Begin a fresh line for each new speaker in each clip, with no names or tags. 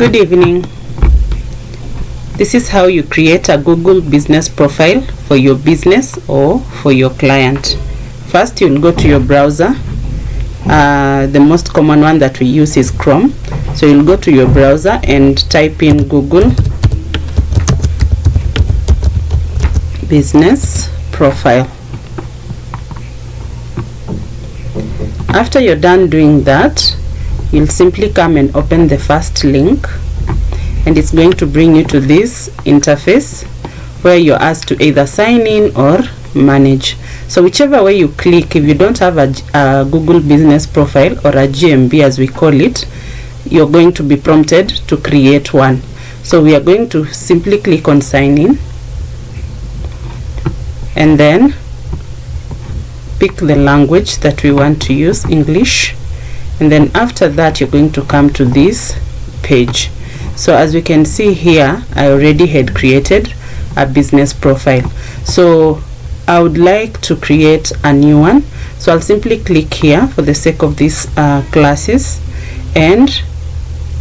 Good evening. This is how you create a Google business profile for your business or for your client. First, you'll go to your browser. The most common one that we use is Chrome. So you'll go to your browser and type in Google business profile. After you're done doing that, you'll simply come and open the first link, and it's going to bring you to this interface where you're asked to either sign in or manage. So whichever way you click, if you don't have a Google business profile or a GMB as we call it, you're going to be prompted to create one. So we are going to simply click on sign in and then pick the language that we want to use, English, and then after that you're going to come to this page. So as we can see here, I already had created a business profile. So I would like to create a new one. So I'll simply click here for the sake of these classes and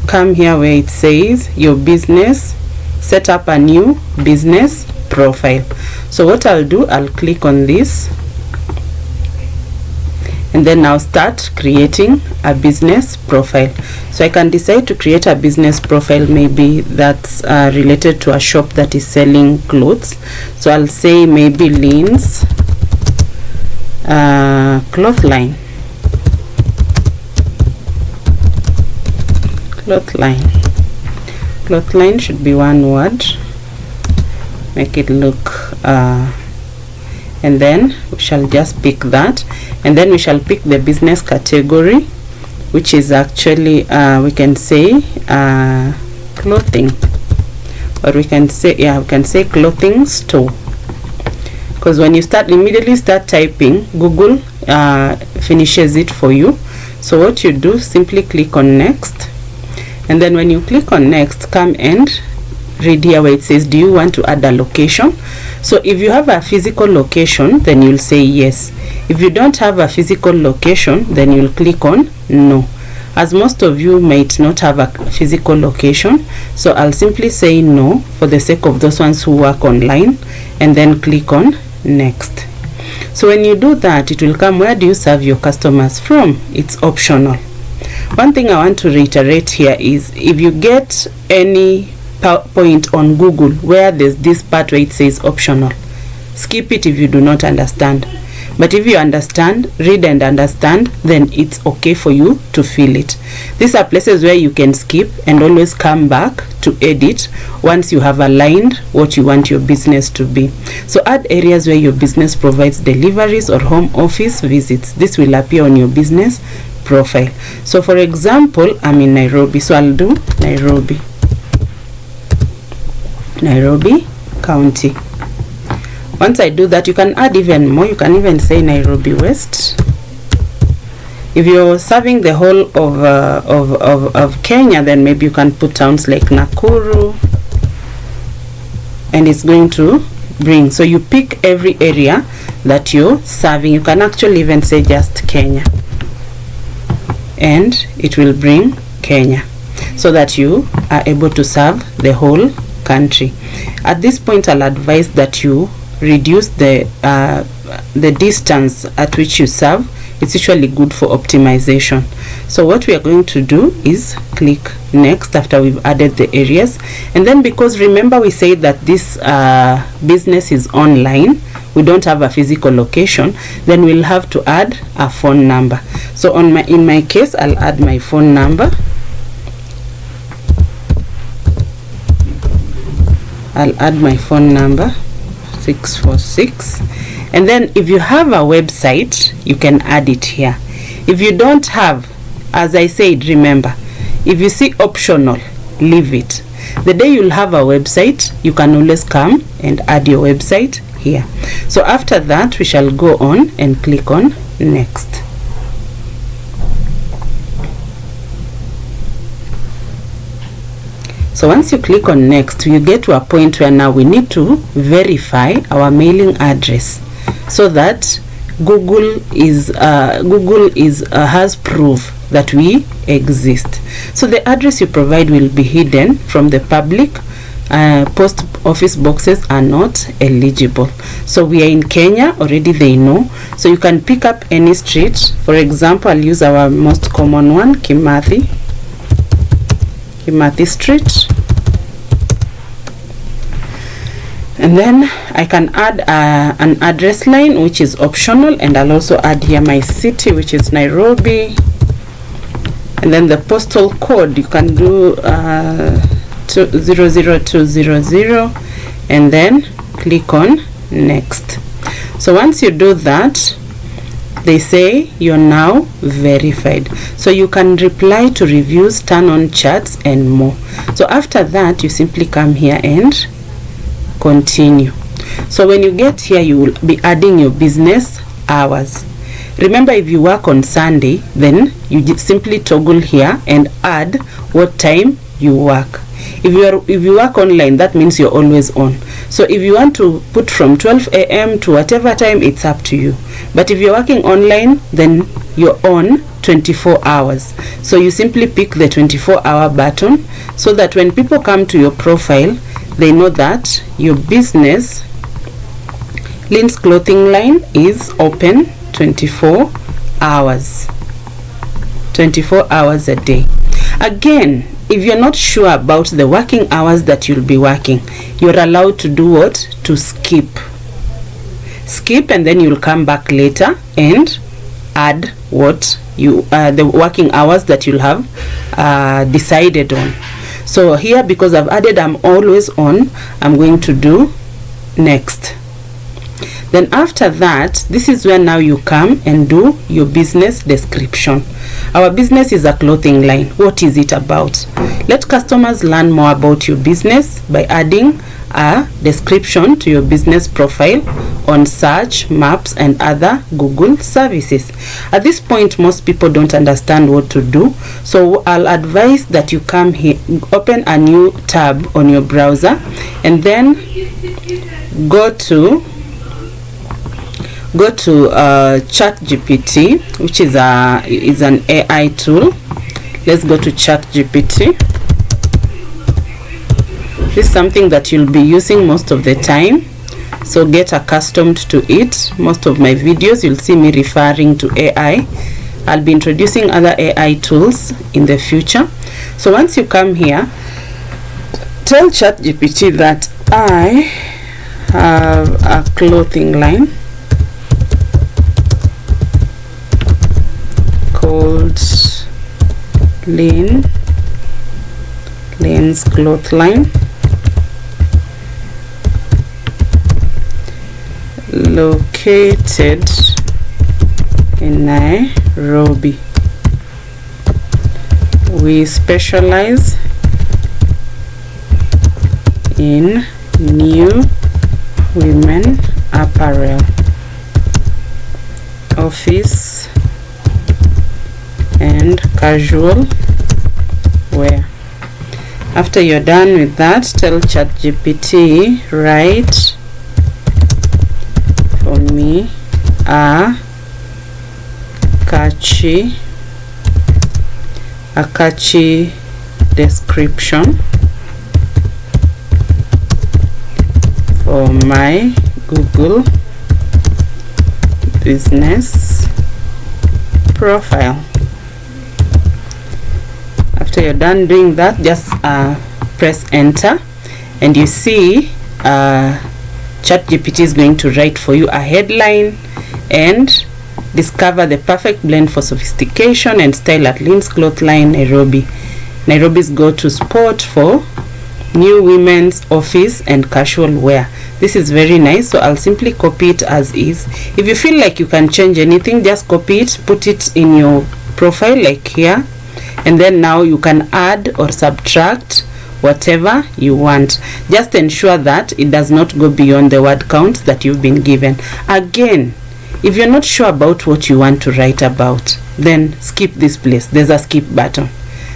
come here where it says your business, set up a new business profile. So what I'll do, I'll click on this and then I'll start creating a business profile. So I can decide to create a business profile maybe that's related to a shop that is selling clothes. So I'll say maybe Lynn's cloth line. Cloth line should be one word. Make it look and then we shall just pick that, and then we shall pick the business category, which is actually we can say clothing, or we can say clothing store, because when you immediately start typing, Google finishes it for you. So what you do, simply click on next, and then when you click on next, come and read here where it says, do you want to add a location? So if you have a physical location, then you'll say yes. If you don't have a physical location, then you'll click on no. As most of you might not have a physical location, so I'll simply say no for the sake of those ones who work online, and then click on next. So when you do that, it will come, where do you serve your customers from? It's optional. One thing I want to reiterate here is, if you get any point on Google where there's this part where it says optional, skip it if you do not understand. But if you understand, read and understand, then it's okay for you to fill it. These are places where you can skip and always come back to edit once you have aligned what you want your business to be. So add areas where your business provides deliveries or home office visits. This will appear on your business profile. So for example, I'm in Nairobi, so I'll do Nairobi County. Once I do that, you can add even more. You can even say Nairobi West. If you're serving the whole of Kenya, then maybe you can put towns like Nakuru, and it's going to bring. So you pick every area that you're serving. You can actually even say just Kenya, and it will bring Kenya, so that you are able to serve the whole country. At this point, I'll advise that you reduce the distance at which you serve. It's usually good for optimization. So what we are going to do is click next after we've added the areas, and then, because remember we said that this business is online, we don't have a physical location, then we'll have to add a phone number. So in my case, I'll add my phone number. I'll add my phone number 646, and then if you have a website, you can add it here. If you don't have, as I said, remember, if you see optional, leave it. The day you'll have a website, you can always come and add your website here. So after that, we shall go on and click on next. So once you click on next, you get to a point where now we need to verify our mailing address, so that Google has proof that we exist. So the address you provide will be hidden from the public. Post office boxes are not eligible. So we are in Kenya, already they know. So you can pick up any street. For example, I'll use our most common one, Kimathi Street. And then I can add an address line, which is optional, and I'll also add here my city, which is Nairobi. And then the postal code, you can do 00200, and then click on next. So once you do that, they say you're now verified. So you can reply to reviews, turn on chats, and more. So after that, you simply come here and continue. So when you get here, you will be adding your business hours. Remember, if you work on Sunday, then you simply toggle here and add what time you work. If you work online, that means you're always on. So if you want to put from 12 a.m. to whatever time, it's up to you. But if you're working online, then you're on 24 hours. So you simply pick the 24-hour button so that when people come to your profile, they know that your business, Lynn's clothing line, is open 24 hours. 24 hours a day. Again, if you're not sure about the working hours that you'll be working, you're allowed to do what? To skip, and then you'll come back later and add what you the working hours that you'll have decided on. So here, because I've added I'm always on, I'm going to do next. Then after that, this is where now you come and do your business description. Our business is a clothing line. What is it about? Let customers learn more about your business by adding a description to your business profile on search, maps, and other Google services. At this point, most people don't understand what to do. So I'll advise that you come here, open a new tab on your browser, and then go to ChatGPT, which is an AI tool. Let's go to ChatGPT. This is something that you'll be using most of the time, so get accustomed to it. Most of my videos, you'll see me referring to AI. I'll be introducing other AI tools in the future. So once you come here, tell ChatGPT that I have a clothing line called Lynn's Cloth Line, located in Nairobi. We specialize in new women apparel, office and casual wear. After you're done with that, tell ChatGPT, write for me a catchy description for my Google business profile. After you're done doing that, just press enter, and you see ChatGPT is going to write for you a headline and discover the perfect blend for sophistication and style at Lynn's Cloth Line, Nairobi. Nairobi's go-to spot for new women's office and casual wear. This is very nice, so I'll simply copy it as is. If you feel like you can change anything, just copy it, put it in your profile like here, and then now you can add or subtract whatever you want. Just ensure that it does not go beyond the word count that you've been given. Again, if you're not sure about what you want to write about, then skip this place. There's a skip button.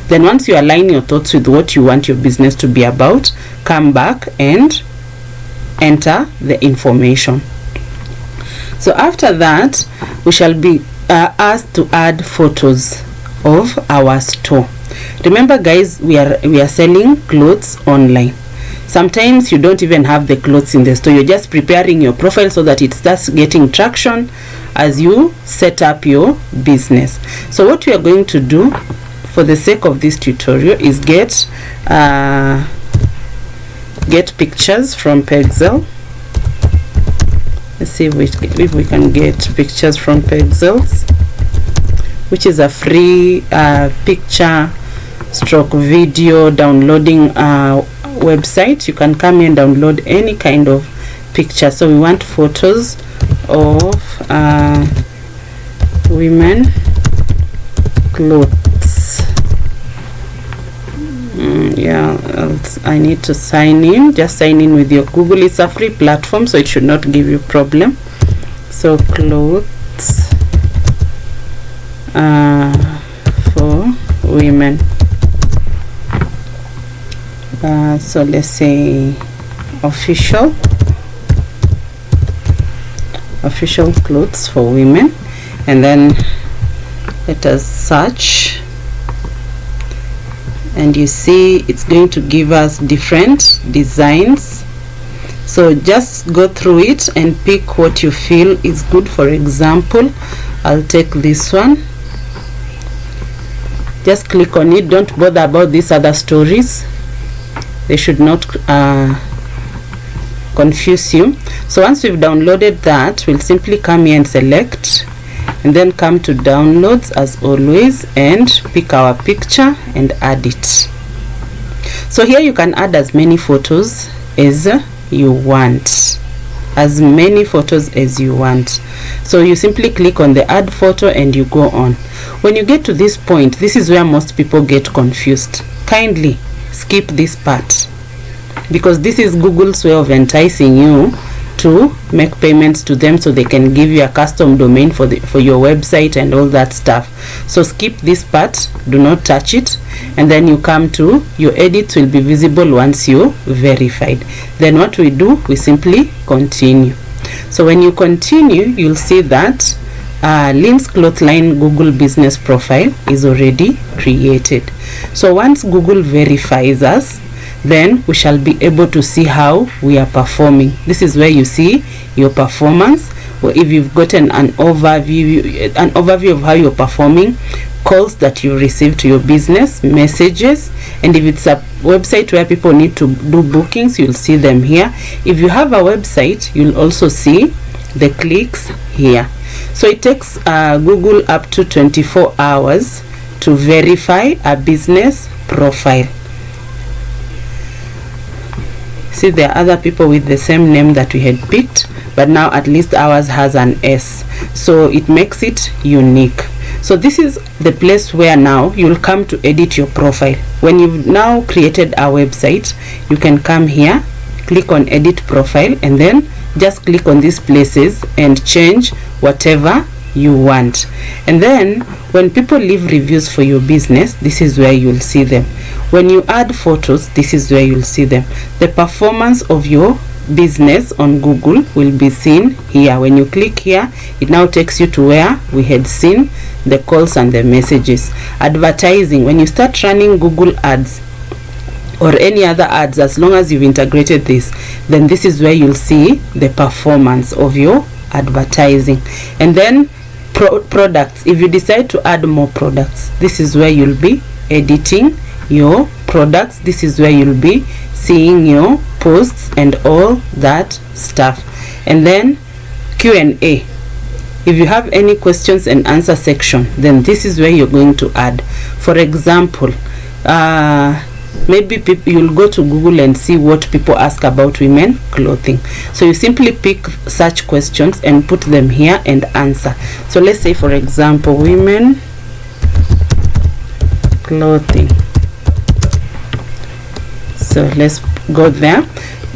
Then once you align your thoughts with what you want your business to be about, come back and enter the information. So after that, we shall be asked to add photos of our store. Remember guys, we are selling clothes online. Sometimes you don't even have the clothes in the store. You're just preparing your profile so that it starts getting traction as you set up your business. So what we are going to do for the sake of this tutorial is get pictures from Pexel. Let's see if we can get pictures from Pexels, which is a free picture stroke video downloading website. You can come and download any kind of picture. So we want photos of women clothes. Yeah, I need to sign in. Just sign in with your Google. It's a free platform, so it should not give you problem. So clothes for women. So let's say official clothes for women, and then let us search, and you see it's going to give us different designs. So just go through it and pick what you feel is good. For example, I'll take this one. Just click on it. Don't bother about these other stories. They should not confuse you. So once we've downloaded that, we'll simply come here and select, and then come to downloads as always, and pick our picture and add it. So here you can add as many photos as you want, as many photos as you want. So you simply click on the add photo and you go on. When you get to this point, this is where most people get confused. Kindly skip this part, because this is Google's way of enticing you to make payments to them so they can give you a custom domain for your website and all that stuff. So skip this part, do not touch it, and then you come to your edits will be visible once you verified. Then what we do, we simply continue. So when you continue, you'll see that Lynn's Clothline Google business profile is already created. So once Google verifies us, then we shall be able to see how we are performing. This is where you see your performance, or if you've gotten an overview of how you're performing, calls that you receive to your business, messages, and if it's a website where people need to do bookings, you'll see them here. If you have a website, you'll also see the clicks here. So it takes Google up to 24 hours to verify a business profile. See, there are other people with the same name that we had picked, but now at least ours has an S, so it makes it unique. So this is the place where now you'll come to edit your profile. When you've now created a website, you can come here, click on edit profile, and then just click on these places and change whatever you want. And then when people leave reviews for your business, this is where you'll see them. When you add photos, this is where you'll see them. The performance of your business on Google will be seen here. When you click here, it now takes you to where we had seen the calls and the messages. Advertising, when you start running Google ads or any other ads, as long as you've integrated this, then this is where you'll see the performance of your advertising. And then products, if you decide to add more products, this is where you'll be editing your products. This is where you'll be seeing your posts and all that stuff. And then Q&A, if you have any questions and answer section, then this is where you're going to add. For example, maybe you'll go to Google and see what people ask about women clothing. So you simply pick such questions and put them here and answer. So let's say, for example, women clothing. So let's go there.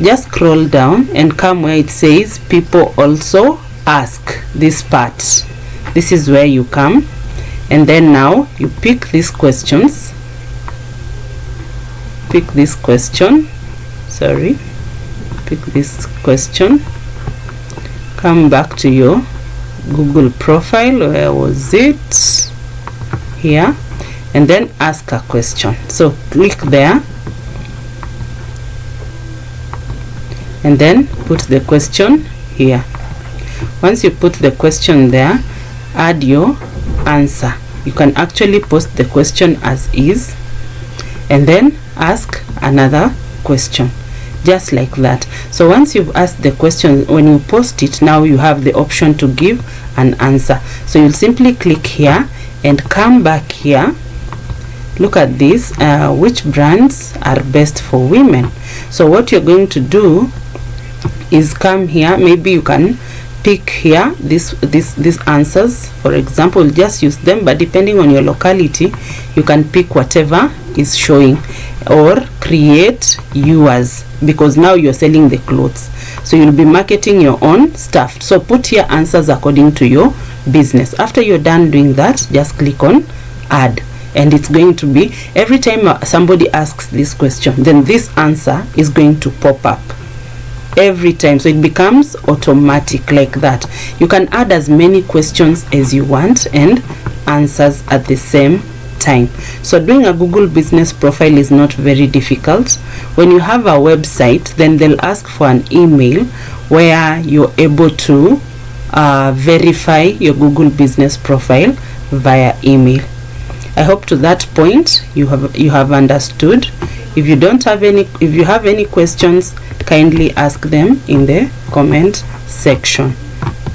Just scroll down and come where it says people also ask. This part, this is where you come, and then now you pick these questions. Pick this question, sorry, pick this question, come back to your Google profile. Where was it? Here. and then ask a question. So click there and then put the question here. Once you put the question there, add your answer. You can actually post the question as is and then ask another question, just like that. So once you've asked the question, when you post it, now you have the option to give an answer. So you'll simply click here and come back here. Look at this, which brands are best for women. So what you're going to do is come here. Maybe you can pick here these answers. For example, just use them, but depending on your locality, you can pick whatever is showing or create yours, because now you're selling the clothes, so you'll be marketing your own stuff. So put here answers according to your business. After you're done doing that, just click on add, and it's going to be every time somebody asks this question, then this answer is going to pop up every time. So it becomes automatic like that. You can add as many questions as you want and answers at the same time. So doing a Google business profile is not very difficult. When you have a website, then they'll ask for an email where you're able to verify your Google business profile via email. I hope to that point you have understood. If you have any questions, kindly ask them in the comment section.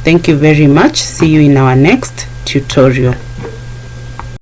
Thank you very much. See you in our next tutorial.